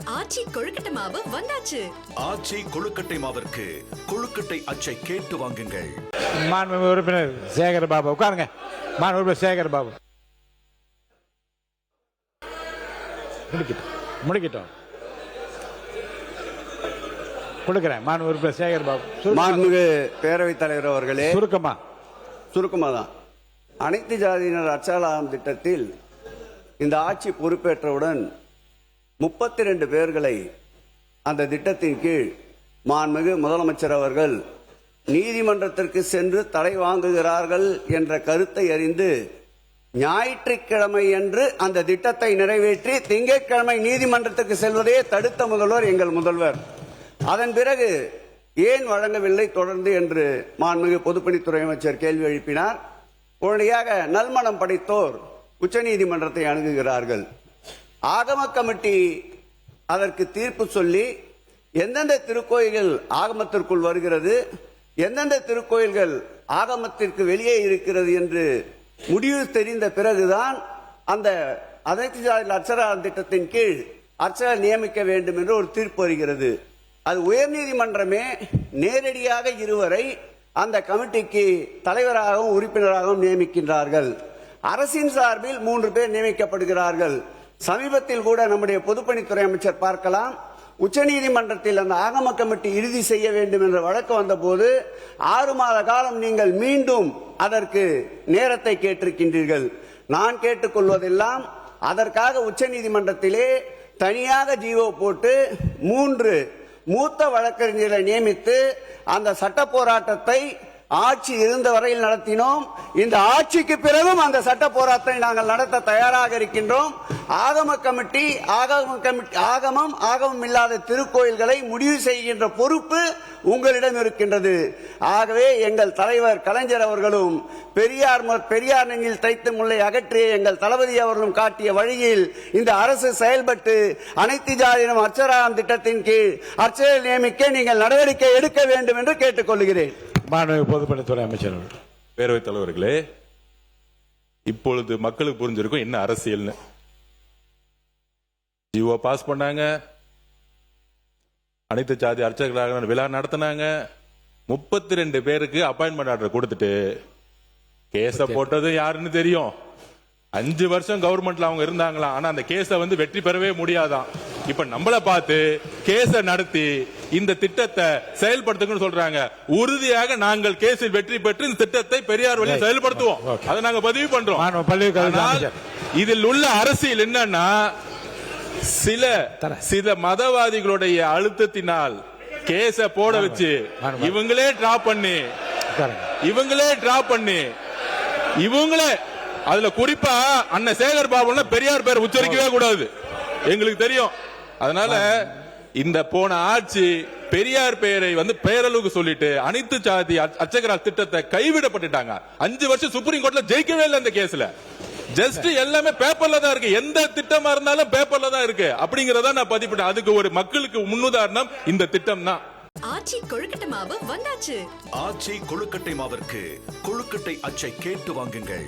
ஆச்சி கொழுக்கட்டை மாவு வந்தாச்சு. ஆச்சி கொழுக்கட்டை மாவிற்கு கொழுக்கட்டை அச்சை கேட்டு வாங்குங்கள். மாண்புமிகு உறுப்பினர் சேகர் பாபு உட்காருங்க. மாண்புமிகு உறுப்பினர் சேகர் பாபு முடிக்கிட்டோம் கொடுக்கிறேன். மாண்புமிகு உறுப்பினர் சேகர் பாபு. மாண்புமிகு பேரவைத் தலைவர் அவர்களே, சுருக்கமா தான் அனைத்து ஜாதியினர் அச்சாலாம் திட்டத்தில் இந்த ஆட்சி பொறுப்பேற்றவுடன் 32 பேர்களை அந்த திட்டத்தின் கீழ் மாண்புமிகு முதலமைச்சர் அவர்கள் நீதிமன்றத்திற்கு சென்று தடை வாங்குகிறார்கள் என்ற கருத்தை அறிந்து ஞாயிற்றுக்கிழமை என்று அந்த திட்டத்தை நிறைவேற்றி திங்கட்கிழமை நீதிமன்றத்துக்கு செல்வதையே தடுத்த முதல்வர் எங்கள் முதல்வர். அதன் பிறகு ஏன் வழங்கவில்லை தொடர்ந்து என்று மாண்புமிகு பொதுப்பணித்துறை அமைச்சர் கேள்வி எழுப்பினார். உடனடியாக நல்மனம் படைத்தோர் உச்சநீதிமன்றத்தை அணுகுகிறார்கள். ஆகம கமிட்டி அதற்கு தீர்ப்பு சொல்லி எந்தெந்த திருக்கோயில்கள் ஆகமத்திற்குள் வருகிறது, எந்தெந்த திருக்கோயில்கள் ஆகமத்திற்கு வெளியே இருக்கிறது என்று முடிவு தெரிந்த பிறகுதான் அந்த அனைத்து ஜாதி அர்ச்சகர் திட்டத்தின் கீழ் அர்ச்சகர் நியமிக்க வேண்டும் என்று ஒரு தீர்ப்பு வருகிறது. அது உயர்நீதிமன்றமே நேரடியாக இருவரை அந்த கமிட்டிக்கு தலைவராகவும் உறுப்பினராகவும் நியமிக்கின்றார்கள். அரசின் சார்பில் 3 பேர் நியமிக்கப்படுகிறார்கள். சமீபத்தில் கூட நம்முடைய பொதுப்பணித்துறை அமைச்சர் பார்க்கலாம், உச்சநீதிமன்றத்தில் அந்த ஆகம கமிட்டி இறுதி செய்ய வேண்டும் என்ற வழக்கு வந்த போது 6 மாத காலம் நீங்கள் மீண்டும் அதற்கு நேரத்தை கேட்டிருக்கின்றீர்கள். நான் கேட்டுக்கொள்வதெல்லாம் அதற்காக உச்சநீதிமன்றத்திலே தனியாக ஜீவோ போட்டு 3 மூத்த வழக்கறிஞர்களை நியமித்து அந்த சட்ட போராட்டத்தை ஆட்சி இருந்த வரையில் நடத்தினோம். இந்த ஆட்சிக்கு பிறகும் அந்த சட்ட போராட்டத்தை நாங்கள் நடத்த தயாராக இருக்கின்றோம். ஆகமம் இல்லாத திருக்கோயில்களை முடிவு செய்கின்ற பொறுப்பு உங்களிடம் இருக்கின்றது. ஆகவே எங்கள் தலைவர் கலைஞர் அவர்களும் பெரியார் நெஞ்சில் தைத்த முல்லை அகற்றிய எங்கள் தளபதி அவர்களும் காட்டிய வழியில் இந்த அரசு செயல்பட்டு அனைத்து ஜாதியினம் அர்ச்சகர் திட்டத்தின் கீழ் அர்ச்சகர் நியமிக்க நீங்கள் நடவடிக்கை எடுக்க வேண்டும் என்று கேட்டுக்கொள்கிறேன். மாண்புமிகு பொதுப்பணித்துறை அமைச்சர். பேரவைத் தலைவர்களே, இப்பொழுது மக்களுக்கு புரிஞ்சிருக்கும் என்ன அரசியல்னு. ஜிஓ பாஸ் பண்ணாங்க, அனைத்து ஜாதி அர்ச்சகர்களாக விழா நடத்தினாங்க, 32 பேருக்கு அப்பாயின்மெண்ட் ஆர்டர் கொடுத்துட்டு கேஸ போட்டது யாருன்னு தெரியும். 5 வருஷம் கவர்மெண்ட்ல அவங்க இருந்தாங்களாம். ஆனா அந்த கேஸ வெற்றி பெறவே முடியாதான். இப்ப நம்மள பார்த்து கேஸ நடத்தி இந்த திட்டத்தை செயல்படுத்துங்கன்னு சொல்றாங்க. உறுதியாக நாங்கள் கேஸில் வெற்றி பெற்று இந்த திட்டத்தை பெரியார் வழியில் செயல்படுத்துவோம். அதை நாங்க பதிவு பண்றோம். இதில் உள்ள அரசியல் என்னன்னா, சில மதவாதிகளுடைய அழுத்தத்தினால் கேஸ போட வச்சு இவங்களே டிராப் பண்ணி இவங்களே அதுல குறிப்பா அண்ணன் சேகர் பாபு பெரியார் பேர் உச்சரிக்கவே கூடாது, எங்களுக்கு தெரியும். அதனால இந்த போன ஆட்சி பெரியார் பெயரை பெயரளவுக்கு சொல்லிட்டு அனைத்து ஜாதி அர்ச்சகர் திட்டத்தை கைவிடப்பட்டுட்டாங்க. 5 வருஷம் சுப்ரீம் கோர்ட்ல ஜெயிக்கவே இல்லை இந்த கேஸ்ல. ஜஸ்ட் எல்லாமே பேப்பர்ல தான் இருக்கு. எந்த திட்டமா இருந்தாலும் பேப்பர்ல தான் இருக்கு. அப்படிங்கறத நான் பதிப்பிட்டேன். அதுக்கு ஒரு மக்களுக்கு முன்னுதாரணம் இந்த திட்டம் தான். ஆச்சி கொழுக்கட்டை மாவு வந்தாச்சு. ஆச்சி கொழுக்கட்டை மாவிற்கு கொழுக்கட்டை அச்சை கேட்டு வாங்குங்கள்.